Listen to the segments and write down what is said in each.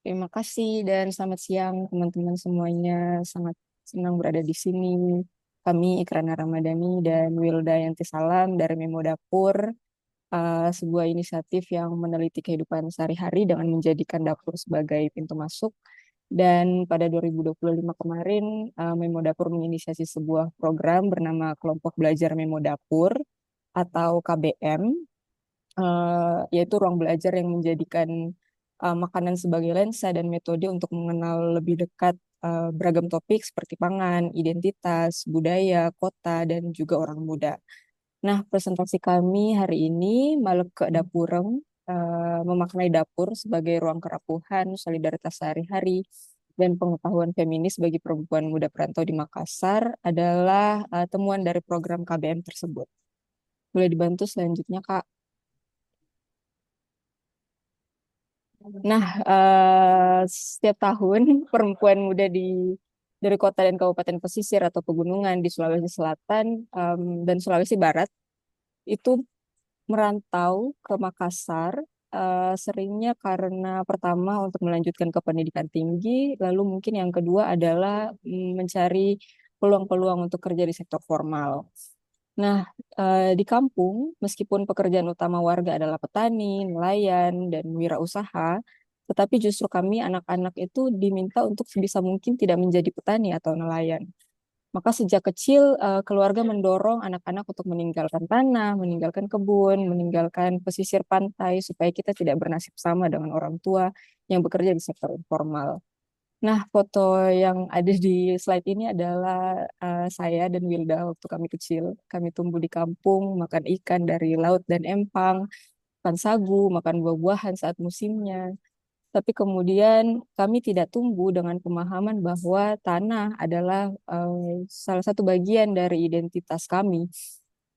Terima kasih dan selamat siang teman-teman semuanya. Sangat senang berada di sini. Kami Ikrana Ramadhani dan Wilda Yanti Salam dari Memo Dapur, sebuah inisiatif yang meneliti kehidupan sehari-hari dengan menjadikan dapur sebagai pintu masuk. Dan pada 2025 kemarin, Memo Dapur menginisiasi sebuah program bernama Kelompok Belajar Memo Dapur atau KBM, yaitu ruang belajar yang menjadikan makanan sebagai lensa dan metode untuk mengenal lebih dekat beragam topik seperti pangan, identitas, budaya, kota, dan juga orang muda. Nah, presentasi kami hari ini Maleke Dapureng, memaknai dapur sebagai ruang kerapuhan, solidaritas sehari-hari, dan pengetahuan feminis bagi perempuan muda perantau di Makassar adalah temuan dari program KBM tersebut. Boleh dibantu selanjutnya, Kak? Nah, setiap tahun perempuan muda dari kota dan kabupaten pesisir atau pegunungan di Sulawesi Selatan dan Sulawesi Barat itu merantau ke Makassar, seringnya karena pertama untuk melanjutkan ke pendidikan tinggi, lalu mungkin yang kedua adalah mencari peluang-peluang untuk kerja di sektor formal. Nah, di kampung, meskipun pekerjaan utama warga adalah petani, nelayan, dan wirausaha, tetapi justru kami anak-anak itu diminta untuk sebisa mungkin tidak menjadi petani atau nelayan. Maka sejak kecil keluarga mendorong anak-anak untuk meninggalkan tanah, meninggalkan kebun, meninggalkan pesisir pantai supaya kita tidak bernasib sama dengan orang tua yang bekerja di sektor informal. Nah, foto yang ada di slide ini adalah saya dan Wilda waktu kami kecil. Kami tumbuh di kampung, makan ikan dari laut dan empang, makan sagu, makan buah-buahan saat musimnya. Tapi kemudian kami tidak tumbuh dengan pemahaman bahwa tanah adalah salah satu bagian dari identitas kami.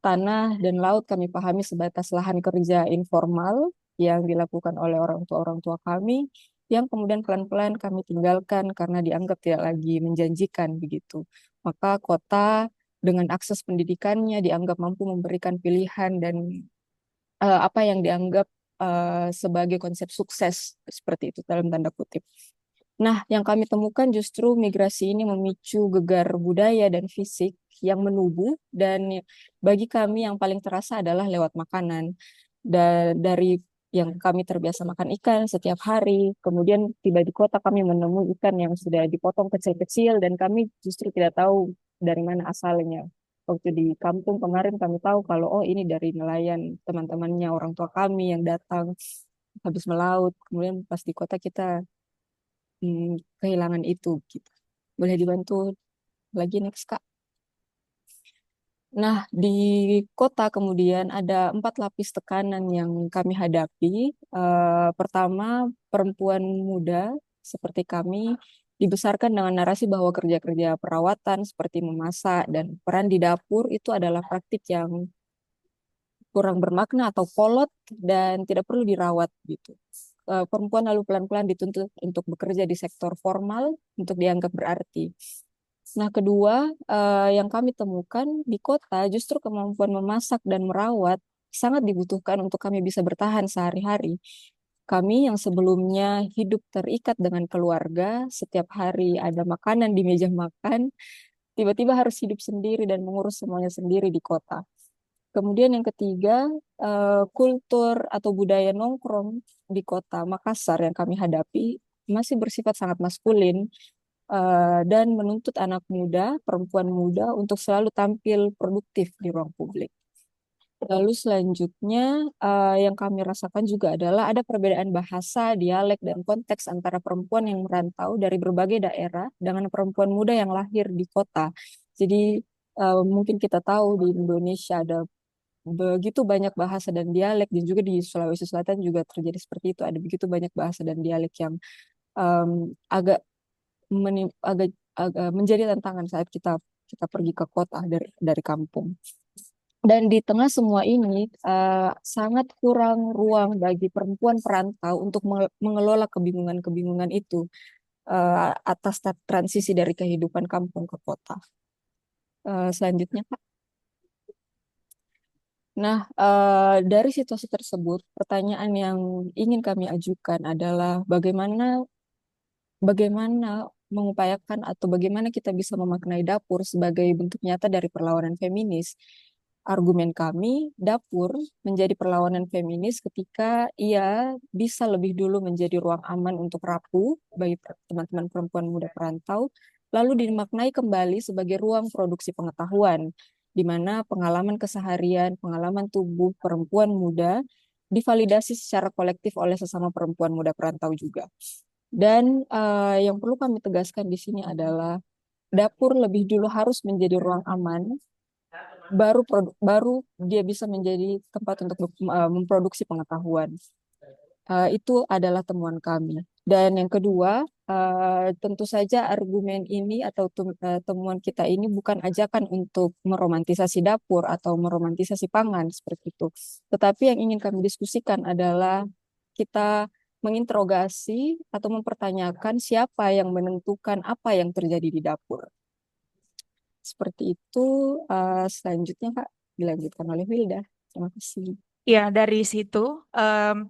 Tanah dan laut kami pahami sebatas lahan kerja informal yang dilakukan oleh orang tua kami, yang kemudian pelan-pelan kami tinggalkan karena dianggap tidak lagi menjanjikan begitu. Maka kota dengan akses pendidikannya dianggap mampu memberikan pilihan dan apa yang dianggap sebagai konsep sukses seperti itu dalam tanda kutip. Nah, yang kami temukan justru migrasi ini memicu gegar budaya dan fisik yang menubuh dan bagi kami yang paling terasa adalah lewat makanan. Dari yang kami terbiasa makan ikan setiap hari, kemudian tiba di kota kami menemui ikan yang sudah dipotong kecil-kecil dan kami justru tidak tahu dari mana asalnya. Waktu di kampung kemarin kami tahu kalau oh ini dari nelayan teman-temannya orang tua kami yang datang habis melaut. Kemudian pas di kota kita kehilangan itu gitu. Boleh dibantu lagi next Kak. Nah, di kota kemudian ada 4 lapis tekanan yang kami hadapi. Pertama, perempuan muda seperti kami dibesarkan dengan narasi bahwa kerja-kerja perawatan seperti memasak dan peran di dapur itu adalah praktik yang kurang bermakna atau kolot dan tidak perlu dirawat gitu. Perempuan lalu pelan-pelan dituntut untuk bekerja di sektor formal untuk dianggap berarti. Nah, kedua, yang kami temukan di kota justru kemampuan memasak dan merawat sangat dibutuhkan untuk kami bisa bertahan sehari-hari. Kami yang sebelumnya hidup terikat dengan keluarga, setiap hari ada makanan di meja makan, tiba-tiba harus hidup sendiri dan mengurus semuanya sendiri di kota. Kemudian yang ketiga, kultur atau budaya nongkrong di kota Makassar yang kami hadapi masih bersifat sangat maskulin dan menuntut anak muda, perempuan muda untuk selalu tampil produktif di ruang publik. Lalu selanjutnya yang kami rasakan juga adalah ada perbedaan bahasa, dialek, dan konteks antara perempuan yang merantau dari berbagai daerah dengan perempuan muda yang lahir di kota. Jadi mungkin kita tahu di Indonesia ada begitu banyak bahasa dan dialek dan juga di Sulawesi Selatan juga terjadi seperti itu. Ada begitu banyak bahasa dan dialek yang em, agak agak menjadi tantangan saat kita kita pergi ke kota dari kampung. Dan di tengah semua ini sangat kurang ruang bagi perempuan perantau untuk mengelola kebingungan-kebingungan itu atas transisi dari kehidupan kampung ke kota. Selanjutnya, Pak. Nah, dari situasi tersebut, pertanyaan yang ingin kami ajukan adalah bagaimana bagaimana mengupayakan atau bagaimana kita bisa memaknai dapur sebagai bentuk nyata dari perlawanan feminis. Argumen kami, dapur menjadi perlawanan feminis ketika ia bisa lebih dulu menjadi ruang aman untuk rapuh bagi teman-teman perempuan muda perantau, lalu dimaknai kembali sebagai ruang produksi pengetahuan, di mana pengalaman keseharian, pengalaman tubuh perempuan muda divalidasi secara kolektif oleh sesama perempuan muda perantau juga. Dan yang perlu kami tegaskan di sini adalah dapur lebih dulu harus menjadi ruang aman, baru dia bisa menjadi tempat untuk memproduksi pengetahuan. Itu adalah temuan kami. Dan yang kedua, tentu saja argumen ini atau temuan kita ini bukan ajakan untuk meromantisasi dapur atau meromantisasi pangan seperti itu. Tetapi yang ingin kami diskusikan adalah kita menginterogasi atau mempertanyakan siapa yang menentukan apa yang terjadi di dapur. Seperti itu, selanjutnya Kak dilanjutkan oleh Wilda. Terima kasih. Ya, dari situ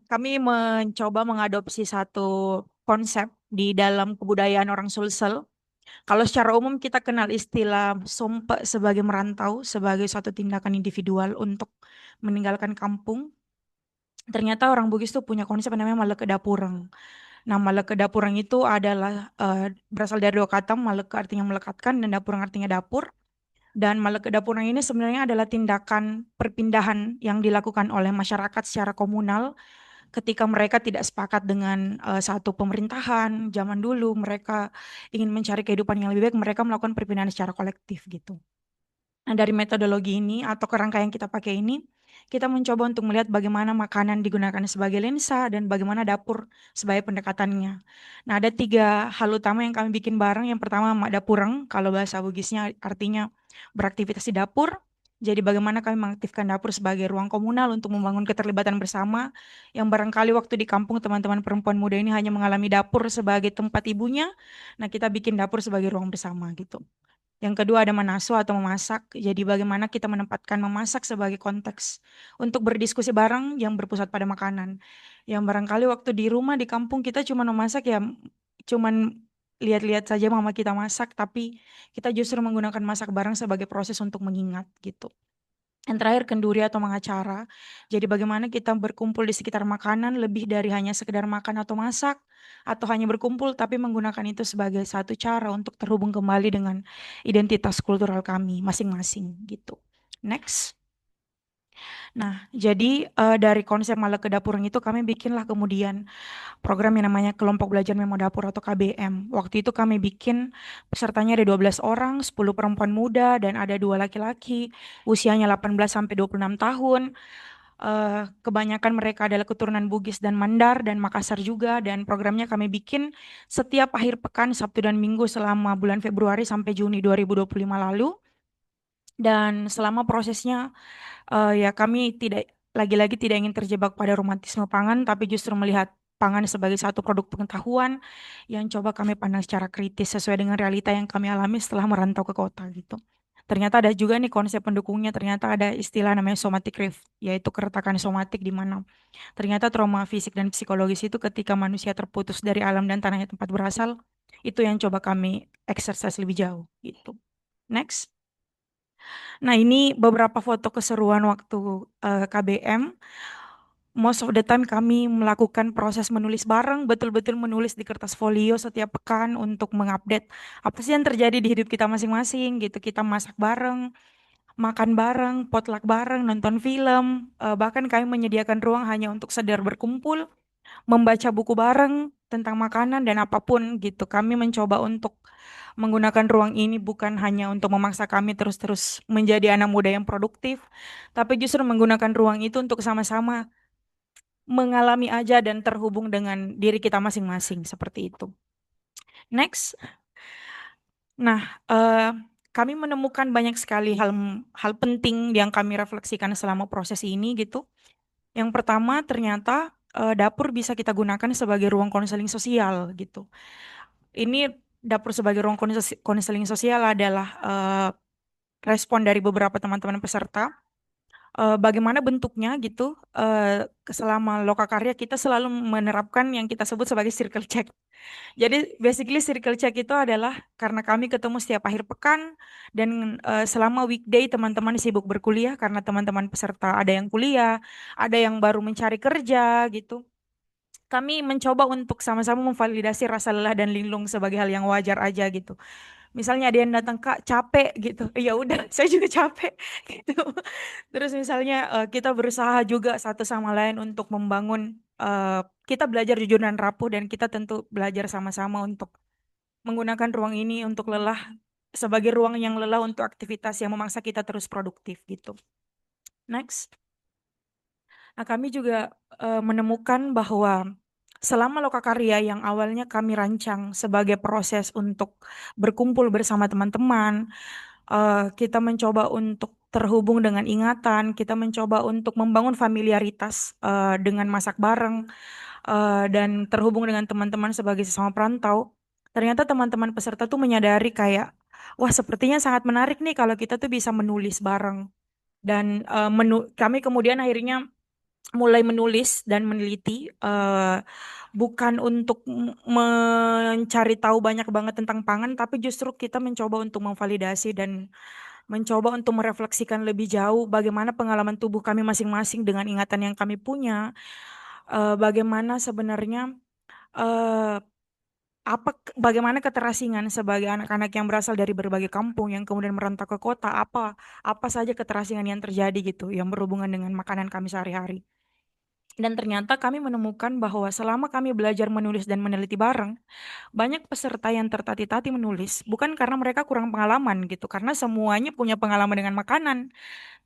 kami mencoba mengadopsi satu konsep di dalam kebudayaan orang Sulsel. Kalau secara umum kita kenal istilah sompe sebagai merantau, sebagai suatu tindakan individual untuk meninggalkan kampung. Ternyata orang Bugis tuh punya konsep yang namanya Maleke Dapureng. Nah, Maleke Dapureng itu adalah berasal dari dua kata, Maleke artinya melekatkan dan Dapureng artinya dapur. Dan Maleke Dapureng ini sebenarnya adalah tindakan perpindahan yang dilakukan oleh masyarakat secara komunal ketika mereka tidak sepakat dengan satu pemerintahan. Zaman dulu mereka ingin mencari kehidupan yang lebih baik, mereka melakukan perpindahan secara kolektif gitu. Nah, dari metodologi ini atau kerangka yang kita pakai ini, kita mencoba untuk melihat bagaimana makanan digunakan sebagai lensa dan bagaimana dapur sebagai pendekatannya. Nah, ada tiga hal utama yang kami bikin bareng. Yang pertama, mak dapureng, kalau bahasa Bugisnya artinya beraktivitas di dapur. Jadi bagaimana kami mengaktifkan dapur sebagai ruang komunal untuk membangun keterlibatan bersama, yang barangkali waktu di kampung teman-teman perempuan muda ini hanya mengalami dapur sebagai tempat ibunya. Nah, kita bikin dapur sebagai ruang bersama gitu. Yang kedua ada manaso atau memasak. Jadi bagaimana kita menempatkan memasak sebagai konteks untuk berdiskusi bareng yang berpusat pada makanan. Yang barangkali waktu di rumah di kampung kita cuma memasak ya cuman lihat-lihat saja mama kita masak, tapi kita justru menggunakan masak bareng sebagai proses untuk mengingat gitu. Yang terakhir kenduri atau mengacara. Jadi bagaimana kita berkumpul di sekitar makanan lebih dari hanya sekedar makan atau masak, atau hanya berkumpul tapi menggunakan itu sebagai satu cara untuk terhubung kembali dengan identitas kultural kami masing-masing gitu. Next. Nah, jadi dari konsep Malang ke Dapur itu kami bikinlah kemudian program yang namanya Kelompok Belajar Memo Dapur atau KBM. Waktu itu kami bikin pesertanya ada 12 orang, 10 perempuan muda dan ada 2 laki-laki, usianya 18 sampai 26 tahun. Kebanyakan mereka adalah keturunan Bugis dan Mandar dan Makassar juga, dan programnya kami bikin setiap akhir pekan Sabtu dan Minggu selama bulan Februari sampai Juni 2025 lalu. Dan selama prosesnya ya kami tidak lagi-lagi tidak ingin terjebak pada romantisme pangan, tapi justru melihat pangan sebagai satu produk pengetahuan yang coba kami pandang secara kritis sesuai dengan realita yang kami alami setelah merantau ke kota gitu. Ternyata ada juga nih konsep pendukungnya, ternyata ada istilah namanya somatic rift, yaitu keretakan somatik di mana ternyata trauma fisik dan psikologis itu ketika manusia terputus dari alam dan tanahnya tempat berasal, itu yang coba kami exercise lebih jauh gitu. Next. Nah, ini beberapa foto keseruan waktu KBM. Most of the time kami melakukan proses menulis bareng, betul-betul menulis di kertas folio setiap pekan untuk mengupdate apa sih yang terjadi di hidup kita masing-masing gitu. Kita masak bareng, makan bareng, potluck bareng, nonton film, bahkan kami menyediakan ruang hanya untuk sekedar berkumpul, membaca buku bareng tentang makanan dan apapun gitu. Kami mencoba untuk menggunakan ruang ini bukan hanya untuk memaksa kami terus-terus menjadi anak muda yang produktif, tapi justru menggunakan ruang itu untuk sama-sama mengalami aja dan terhubung dengan diri kita masing-masing seperti itu. Next. Nah, kami menemukan banyak sekali hal hal penting yang kami refleksikan selama proses ini gitu. Yang pertama ternyata dapur bisa kita gunakan sebagai ruang konseling sosial gitu. Ini dapur sebagai ruang konseling sosial adalah respon dari beberapa teman-teman peserta. bagaimana bentuknya gitu. Selama lokakarya kita selalu menerapkan yang kita sebut sebagai circle check. Jadi basically circle check itu adalah karena kami ketemu setiap akhir pekan dan selama weekday teman-teman sibuk berkuliah karena teman-teman peserta ada yang kuliah, ada yang baru mencari kerja gitu. Kami mencoba untuk sama-sama memvalidasi rasa lelah dan linglung sebagai hal yang wajar aja gitu. Misalnya ada yang datang Kak capek gitu, ya udah saya juga capek gitu. Terus misalnya kita berusaha juga satu sama lain untuk membangun, eh, kita belajar jujur dan rapuh dan kita tentu belajar sama-sama untuk menggunakan ruang ini untuk lelah sebagai ruang yang lelah untuk aktivitas yang memaksa kita terus produktif gitu. Next. Nah, kami juga menemukan bahwa selama lokakarya yang awalnya kami rancang sebagai proses untuk berkumpul bersama teman-teman, kita mencoba untuk terhubung dengan ingatan, kita mencoba untuk membangun familiaritas dengan masak bareng, dan terhubung dengan teman-teman sebagai sesama perantau. Ternyata teman-teman peserta tuh menyadari kayak, wah sepertinya sangat menarik nih kalau kita tuh bisa menulis bareng. Dan kami kemudian akhirnya mulai menulis dan meneliti, bukan untuk mencari tahu banyak banget tentang pangan, tapi justru kita mencoba untuk memvalidasi dan mencoba untuk merefleksikan lebih jauh bagaimana pengalaman tubuh kami masing-masing dengan ingatan yang kami punya, bagaimana sebenarnya, eh, bagaimana keterasingan sebagai anak-anak yang berasal dari berbagai kampung yang kemudian merantau ke kota, apa apa saja keterasingan yang terjadi gitu yang berhubungan dengan makanan kami sehari-hari. Dan ternyata kami menemukan bahwa selama kami belajar menulis dan meneliti bareng, banyak peserta yang tertatih-tatih menulis, bukan karena mereka kurang pengalaman gitu, karena semuanya punya pengalaman dengan makanan,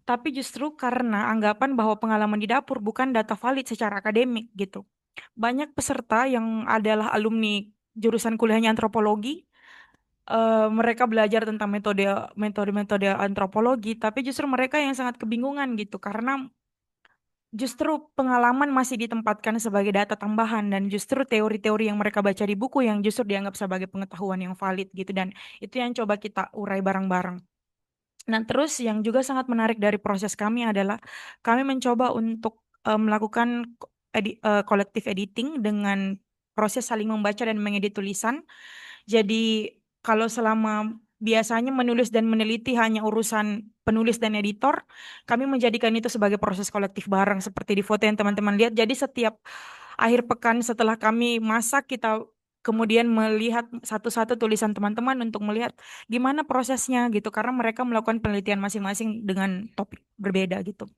tapi justru karena anggapan bahwa pengalaman di dapur bukan data valid secara akademik gitu. Banyak peserta yang adalah alumni jurusan kuliahnya antropologi, mereka belajar tentang metode-metode antropologi, tapi justru mereka yang sangat kebingungan gitu, karena justru pengalaman masih ditempatkan sebagai data tambahan dan justru teori-teori yang mereka baca di buku yang justru dianggap sebagai pengetahuan yang valid gitu, dan itu yang coba kita urai bareng-bareng. Nah, terus yang juga sangat menarik dari proses kami adalah kami mencoba untuk melakukan collective editing dengan proses saling membaca dan mengedit tulisan. Jadi kalau selama biasanya menulis dan meneliti hanya urusan penulis dan editor, kami menjadikan itu sebagai proses kolektif bareng seperti di foto yang teman-teman lihat. Jadi setiap akhir pekan setelah kami masak, kita kemudian melihat satu-satu tulisan teman-teman untuk melihat gimana prosesnya gitu, karena mereka melakukan penelitian masing-masing dengan topik berbeda gitu.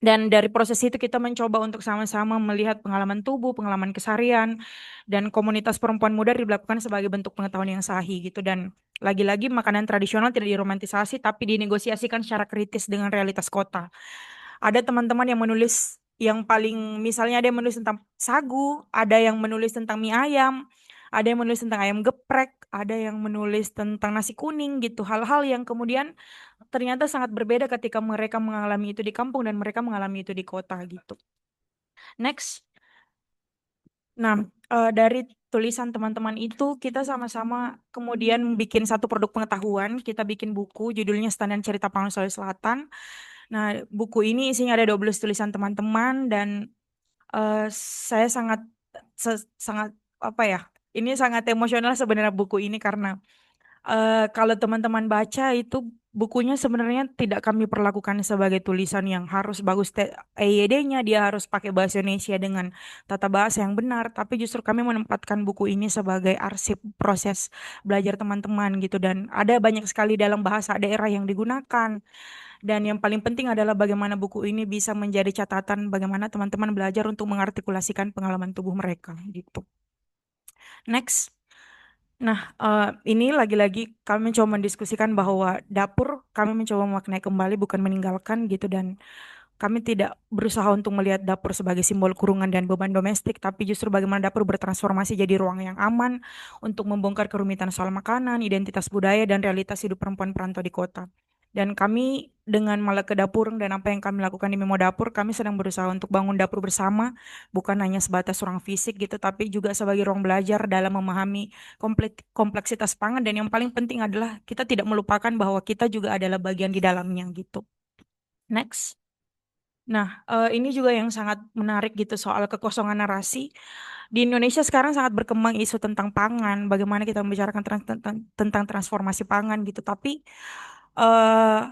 Dan dari proses itu kita mencoba untuk sama-sama melihat pengalaman tubuh, pengalaman keseharian, dan komunitas perempuan muda dilakukan sebagai bentuk pengetahuan yang sahih gitu. Dan lagi-lagi makanan tradisional tidak diromantisasi tapi dinegosiasikan secara kritis dengan realitas kota. Ada teman-teman yang menulis yang paling, misalnya ada yang menulis tentang sagu, ada yang menulis tentang mie ayam, ada yang menulis tentang ayam geprek, ada yang menulis tentang nasi kuning gitu. Hal-hal yang kemudian ternyata sangat berbeda ketika mereka mengalami itu di kampung dan mereka mengalami itu di kota gitu. Next. Nah, dari tulisan teman-teman itu kita sama-sama kemudian bikin satu produk pengetahuan, kita bikin buku judulnya Standar Cerita Pangan Sulawesi Selatan. Nah, buku ini isinya ada 12 tulisan teman-teman dan saya sangat sangat apa ya? Ini sangat emosional sebenarnya buku ini karena kalau teman-teman baca itu bukunya sebenarnya tidak kami perlakukan sebagai tulisan yang harus bagus EYD-nya, dia harus pakai bahasa Indonesia dengan tata bahasa yang benar, tapi justru kami menempatkan buku ini sebagai arsip proses belajar teman-teman gitu, dan ada banyak sekali dalam bahasa daerah yang digunakan, dan yang paling penting adalah bagaimana buku ini bisa menjadi catatan bagaimana teman-teman belajar untuk mengartikulasikan pengalaman tubuh mereka gitu. Next. Nah, ini lagi-lagi kami mencoba mendiskusikan bahwa dapur kami mencoba memaknai kembali bukan meninggalkan gitu, dan kami tidak berusaha untuk melihat dapur sebagai simbol kurungan dan beban domestik, tapi justru bagaimana dapur bertransformasi jadi ruang yang aman untuk membongkar kerumitan soal makanan, identitas budaya, dan realitas hidup perempuan perantau di kota. Dan kami dengan Maleke Dapur dan apa yang kami lakukan di Memo Dapur, kami sedang berusaha untuk bangun dapur bersama, bukan hanya sebatas ruang fisik gitu, tapi juga sebagai ruang belajar dalam memahami kompleksitas pangan, dan yang paling penting adalah kita tidak melupakan bahwa kita juga adalah bagian di dalamnya gitu. Next. Nah, ini juga yang sangat menarik gitu soal kekosongan narasi. Di Indonesia sekarang sangat berkembang isu tentang pangan, bagaimana kita membicarakan tentang transformasi pangan gitu. Tapi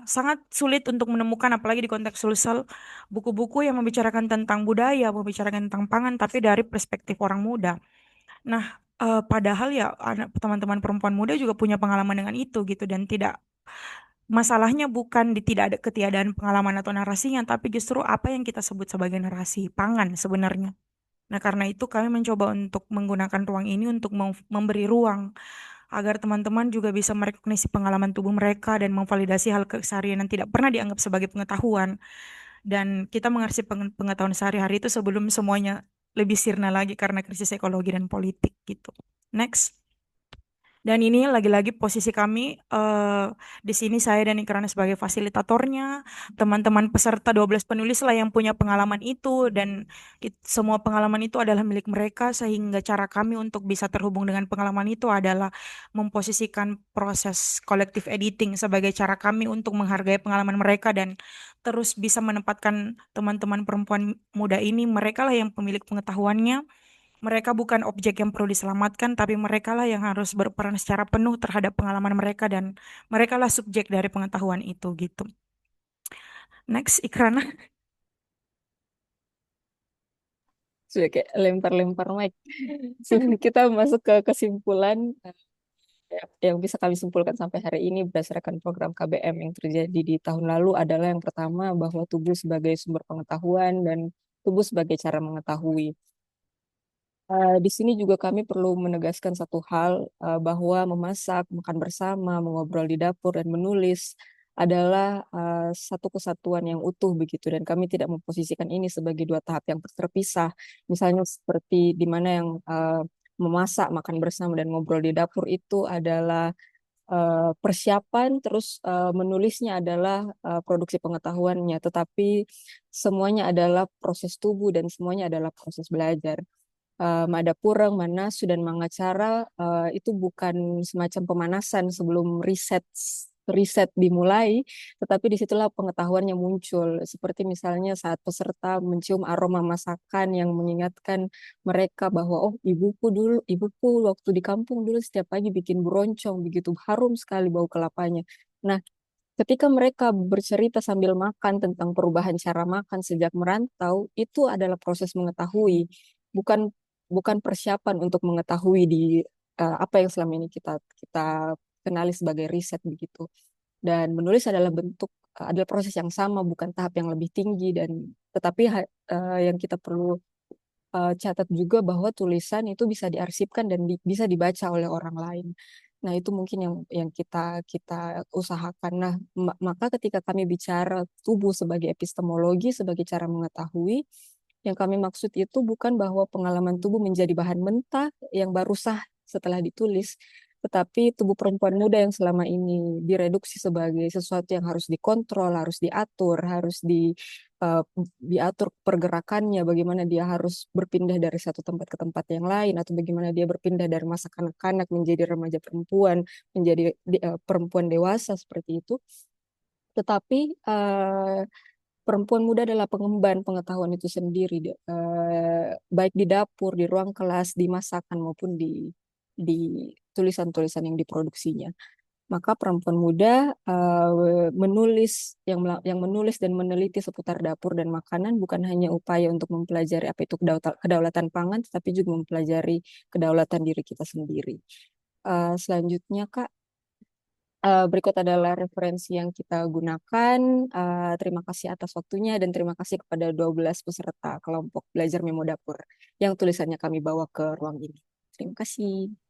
sangat sulit untuk menemukan, apalagi di konteks Sulsel, buku-buku yang membicarakan tentang budaya, membicarakan tentang pangan, tapi dari perspektif orang muda. Nah, padahal ya teman-teman perempuan muda juga punya pengalaman dengan itu gitu, dan tidak, masalahnya bukan di tidak ada ketiadaan pengalaman atau narasinya, tapi justru apa yang kita sebut sebagai narasi pangan sebenarnya. Nah, karena itu kami mencoba untuk menggunakan ruang ini untuk memberi ruang agar teman-teman juga bisa merekognisi pengalaman tubuh mereka dan memvalidasi hal keseharian yang tidak pernah dianggap sebagai pengetahuan. Dan kita mengerti pengetahuan sehari-hari itu sebelum semuanya lebih sirna lagi karena krisis ekologi dan politik gitu. Next. Dan ini lagi-lagi posisi kami di sini, saya dan Ikrana sebagai fasilitatornya, teman-teman peserta 12 penulis lah yang punya pengalaman itu, dan semua pengalaman itu adalah milik mereka, sehingga cara kami untuk bisa terhubung dengan pengalaman itu adalah memposisikan proses collective editing sebagai cara kami untuk menghargai pengalaman mereka dan terus bisa menempatkan teman-teman perempuan muda ini, mereka lah yang pemilik pengetahuannya. Mereka bukan objek yang perlu diselamatkan, tapi mereka lah yang harus berperan secara penuh terhadap pengalaman mereka, dan mereka lah subjek dari pengetahuan itu gitu. Next, Ikrana. Sudah kayak lempar-lempar mic. Sebelum kita masuk ke kesimpulan, yang bisa kami simpulkan sampai hari ini berdasarkan program KBM yang terjadi di tahun lalu adalah yang pertama bahwa tubuh sebagai sumber pengetahuan dan tubuh sebagai cara mengetahui. Di sini juga kami perlu menegaskan satu hal, bahwa memasak, makan bersama, mengobrol di dapur, dan menulis adalah satu kesatuan yang utuh begitu, dan kami tidak memposisikan ini sebagai dua tahap yang terpisah. Misalnya seperti di mana yang memasak, makan bersama, dan ngobrol di dapur itu adalah persiapan, terus menulisnya adalah produksi pengetahuannya, tetapi semuanya adalah proses tubuh dan semuanya adalah proses belajar. Madapurang, Manasu, dan Mangacara itu bukan semacam pemanasan sebelum riset riset dimulai, tetapi disitulah pengetahuannya muncul. Seperti misalnya saat peserta mencium aroma masakan yang mengingatkan mereka bahwa oh ibuku waktu di kampung dulu setiap pagi bikin buroncong, begitu harum sekali bau kelapanya. Nah, ketika mereka bercerita sambil makan tentang perubahan cara makan sejak merantau, itu adalah proses mengetahui, bukan bukan persiapan untuk mengetahui di apa yang selama ini kita kita kenali sebagai riset begitu. Dan menulis adalah adalah proses yang sama, bukan tahap yang lebih tinggi, dan tetapi yang kita perlu catat juga bahwa tulisan itu bisa diarsipkan dan bisa dibaca oleh orang lain. Nah, itu mungkin yang kita kita usahakan. Nah, maka ketika kami bicara tubuh sebagai epistemologi, sebagai cara mengetahui, yang kami maksud itu bukan bahwa pengalaman tubuh menjadi bahan mentah yang baru sah setelah ditulis, tetapi tubuh perempuan muda yang selama ini direduksi sebagai sesuatu yang harus dikontrol, harus diatur, harus eh, diatur pergerakannya, bagaimana dia harus berpindah dari satu tempat ke tempat yang lain, atau bagaimana dia berpindah dari masa kanak-kanak menjadi remaja perempuan, menjadi perempuan dewasa seperti itu. Tetapi perempuan muda adalah pengemban pengetahuan itu sendiri, baik di dapur, di ruang kelas, di masakan maupun di tulisan-tulisan yang diproduksinya. Maka perempuan muda yang menulis dan meneliti seputar dapur dan makanan bukan hanya upaya untuk mempelajari apa itu kedaulatan pangan, tetapi juga mempelajari kedaulatan diri kita sendiri. Selanjutnya, Kak, berikut adalah referensi yang kita gunakan. Terima kasih atas waktunya dan terima kasih kepada 12 peserta kelompok belajar Memo Dapur yang tulisannya kami bawa ke ruang ini. Terima kasih.